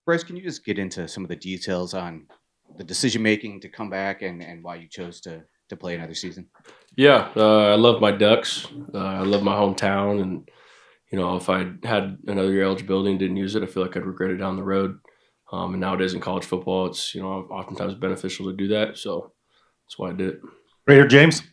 Bryce, can you just get into some of the details on the decision making to come back and why you chose to play another season? Yeah, I love my Ducks. I love my hometown, and if I had another year eligibility and didn't use it, I feel like I'd regret it down the road. And nowadays in college football, it's oftentimes beneficial to do that. So that's why I did it. Right here, James.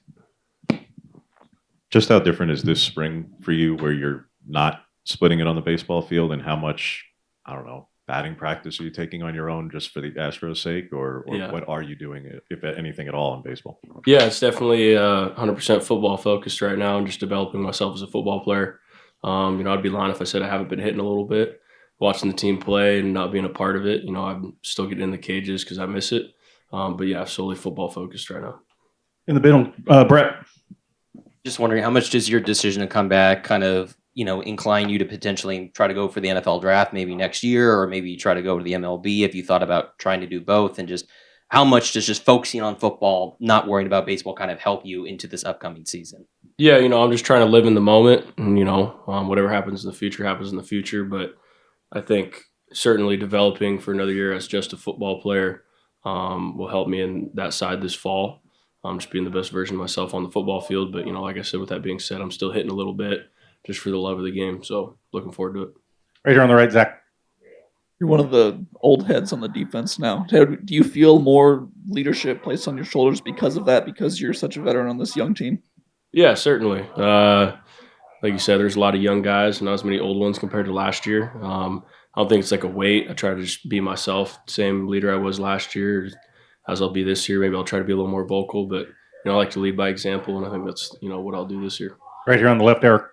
Just how different is this spring for you where you're not splitting it on the baseball field, and how much, I don't know, batting practice are you taking on your own just for the Astros sake, or Yeah. what are you doing, if anything at all, in baseball? Yeah, it's definitely 100% football focused right now and just developing myself as a football player. I'd be lying if I said I haven't been hitting a little bit. Watching the team play and not being a part of it, I'm still getting in the cages because I miss it. But yeah, solely football focused right now. In the middle, Brett. Just wondering, how much does your decision to come back kind of, incline you to potentially try to go for the NFL draft maybe next year, or maybe try to go to the MLB if you thought about trying to do both? And just how much does just focusing on football, not worrying about baseball, kind of help you into this upcoming season? Yeah, I'm just trying to live in the moment, and whatever happens in the future happens in the future. But I think certainly developing for another year as just a football player will help me in that side this fall. Just being the best version of myself on the football field. But like I said, with that being said, I'm still hitting a little bit just for the love of the game. So looking forward to it. Right here on the right, Zach. You're one of the old heads on the defense now. Do you feel more leadership placed on your shoulders because of that, because you're such a veteran on this young team? Yeah, certainly. Like you said, there's a lot of young guys, not as many old ones compared to last year. I don't think it's like a weight. I try to just be myself, same leader I was last year as I'll be this year. Maybe I'll try to be a little more vocal, but I like to lead by example, and I think that's what I'll do this year. Right here on the left, Eric.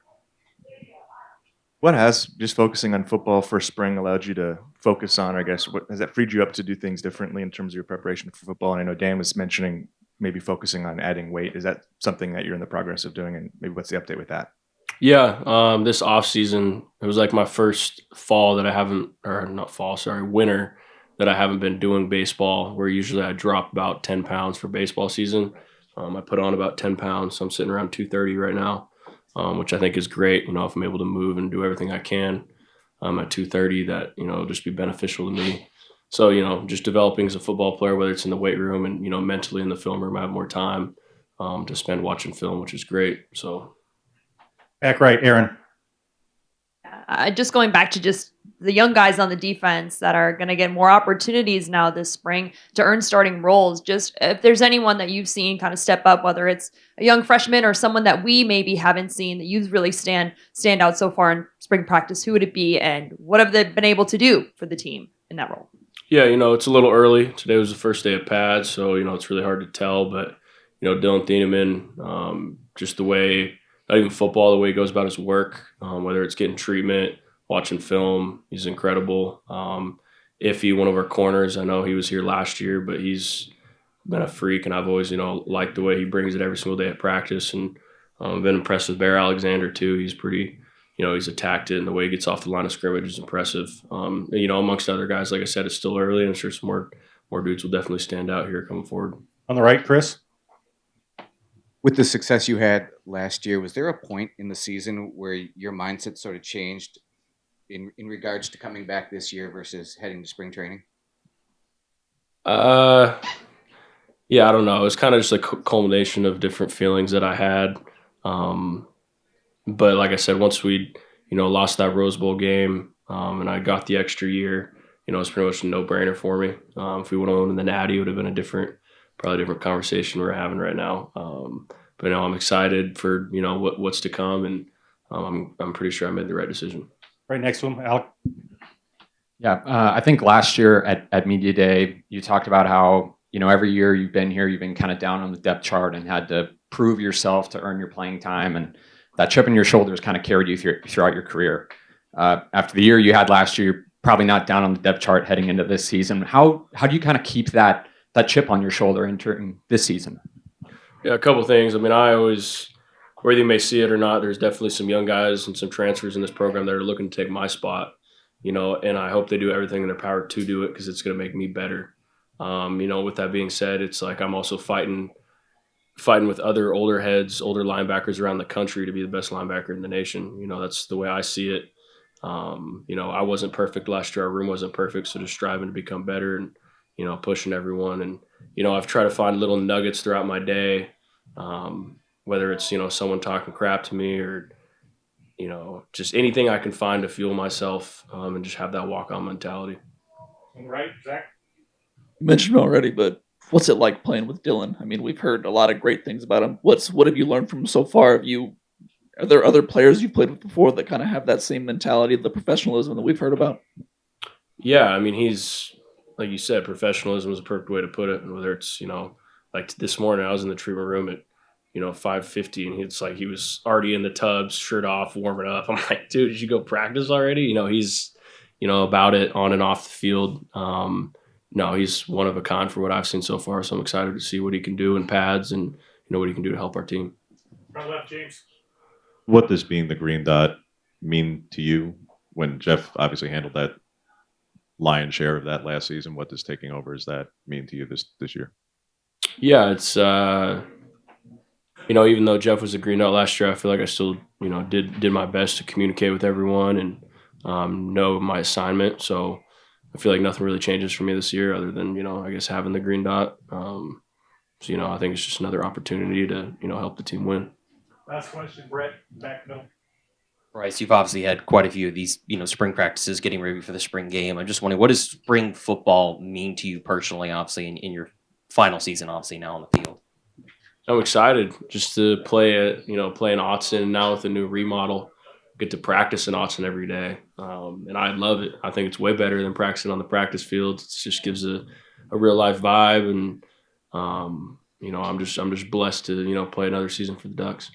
What has just focusing on football for spring allowed you to focus on? I guess what has that freed you up to do things differently in terms of your preparation for football? And I know Dan was mentioning maybe focusing on adding weight. Is that something that you're in the progress of doing? And maybe what's the update with that? Yeah, this offseason, it was like my first fall that I haven't, or not fall, sorry, winter that I haven't been doing baseball, where usually I drop about 10 pounds for baseball season. I put on about 10 pounds, so I'm sitting around 230 right now, which I think is great. If I'm able to move and do everything I can at 230, that, it'll just be beneficial to me. So, just developing as a football player, whether it's in the weight room and, mentally in the film room, I have more time to spend watching film, which is great. So. Back right, Aaron. Just going back to just the young guys on the defense that are going to get more opportunities now this spring to earn starting roles. Just if there's anyone that you've seen kind of step up, whether it's a young freshman or someone that we maybe haven't seen that you've really stand out so far in spring practice, who would it be and what have they been able to do for the team in that role? Yeah, it's a little early. Today was the first day of pads, so, it's really hard to tell. But, Dylan Thieneman, just the way, not even football, the way he goes about his work, whether it's getting treatment, watching film, he's incredible. Iffy, one of our corners, I know he was here last year, but he's been a freak, and I've always, liked the way he brings it every single day at practice. And I've been impressed with Bear Alexander, too. He's pretty, he's attacked it, and the way he gets off the line of scrimmage is impressive. Amongst other guys, like I said, it's still early, and I'm sure some more dudes will definitely stand out here coming forward. On the right, Chris. With the success you had last year, was there a point in the season where your mindset sort of changed in regards to coming back this year versus heading to spring training? Yeah, I don't know. It was kind of just a culmination of different feelings that I had. But like I said, once we, lost that Rose Bowl game and I got the extra year, it's pretty much a no-brainer for me. If we would have won the Natty, it would have been probably a different conversation we're having right now. But I'm excited for what's to come, and I'm pretty sure I made the right decision. Right next to him, Alec. Yeah, I think last year at Media Day, you talked about how every year you've been here, you've been kind of down on the depth chart and had to prove yourself to earn your playing time, and that chip on your shoulders kind of carried you throughout your career. After the year you had last year, you're probably not down on the depth chart heading into this season. How do you kind of keep that chip on your shoulder entering this season? Yeah, a couple of things. I mean, I always, whether you may see it or not, there's definitely some young guys and some transfers in this program that are looking to take my spot, and I hope they do everything in their power to do it because it's going to make me better. With that being said, it's like I'm also fighting with other older heads, older linebackers around the country to be the best linebacker in the nation. That's the way I see it. I wasn't perfect last year. Our room wasn't perfect, so just striving to become better and pushing everyone. And I've tried to find little nuggets throughout my day, whether it's someone talking crap to me or just anything I can find to fuel myself and just have that walk on mentality. Right, Zach. You mentioned it already, but what's it like playing with Dylan? I mean, we've heard a lot of great things about him. What have you learned from him so far? Are there other players you've played with before that kind of have that same mentality, the professionalism that we've heard about? Yeah, I mean, he's like you said, professionalism is a perfect way to put it. And whether it's like this morning, I was in the treatment room at 5:50, and he was already in the tubs, shirt off, warming up. I'm like, dude, did you go practice already? He's about it on and off the field. No, he's one of a kind for what I've seen so far. So I'm excited to see what he can do in pads and what he can do to help our team. Front left, James. What does being the green dot mean to you when Jeff obviously handled that lion's share of that last season? What does taking over does that mean to you this year? Yeah, it's even though Jeff was a green dot last year, I feel like I still did my best to communicate with everyone and know my assignment. So I feel like nothing really changes for me this year other than I guess having the green dot. So I think it's just another opportunity to help the team win. Last question, Brett, back middle. Bryce, you've obviously had quite a few of these, spring practices, getting ready for the spring game. I'm just wondering, what does spring football mean to you personally, obviously, in your final season, obviously, now on the field? I'm excited just to play play in Autzen now with the new remodel. Get to practice in Autzen every day, and I love it. I think it's way better than practicing on the practice field. It just gives a real life vibe, and I'm just blessed to play another season for the Ducks.